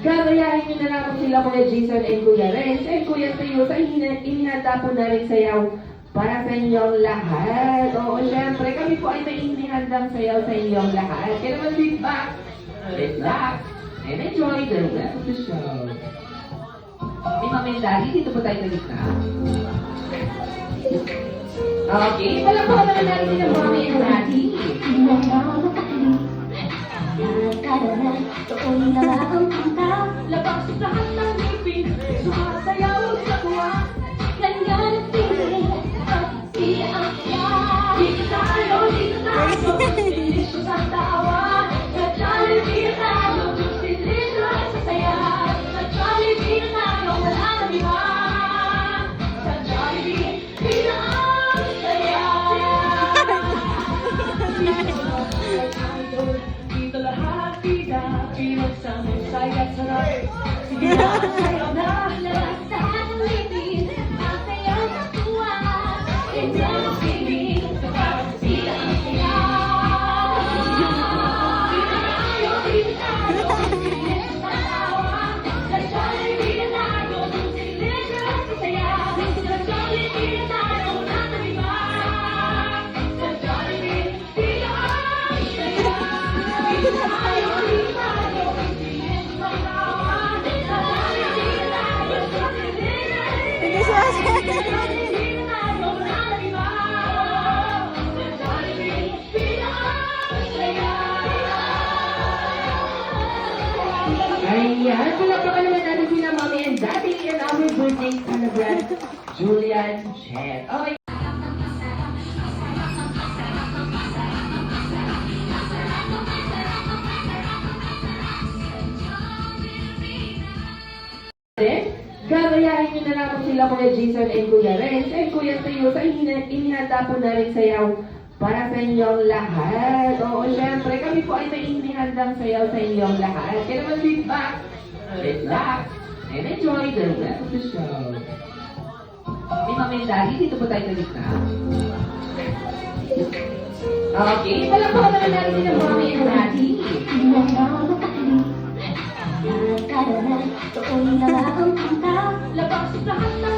Gagayahin niyo na lamang sila Kuya Jason and Kuya Renz and Kuya Tayo sa inihanda po namin sayaw para sa inyong lahat. Oo, syempre, kami po ay may inihandang sayaw sa inyong lahat. Kaya naman sit back, relax, and enjoy the rest of the show. May Mami and Daddy, dito po tayo sa gitna. Okay, palakpakan naman natin sila Mami and Daddy. Tuon na ang kanta, labas sa lahat ng ngipin, sumasayaw sa tuwa, ganyan ang piling, pag-siya ang siya. Dito tayo, sinisyo sa tawa, sa Jollibee tayo, sinisyo sa saya, sa Jollibee tayo, wala nang iba, sa Jollibee, pinang saya. Dito lahat pinagsama-saya sarap. Sige na, sayaw na. Labas sa ng ngipin, masayaw sa tuwa. Ganyan ang piling, kapag sila ang saya. Dito tayo, sinis sa tawa. Sa Jollibee tayo, sinis sa saya. Sa Jollibee tayo, nasa iba. Sa Jollibee, pinang saya. Dito tayo, Ayan, palakpakan naman natin sila Mami and Daddy and our birthday celebrant, Julian Chet. Okay. Gagayahin niyo na lamang sila Kuya Jason and Kuya Renz and Kuya Tayo sa inihanda po namin sayaw para sa inyong lahat. Oo, syempre, kami po ay may inihandang sayaw sa inyong lahat. Kaya naman sit back, relax, and enjoy the rest of the show. May Mami and Daddy, dito po tayo sa gitna. Okay, palakpakan naman natin sila Mami and Daddy. Tuon na ang kanta, labas sa lahat ng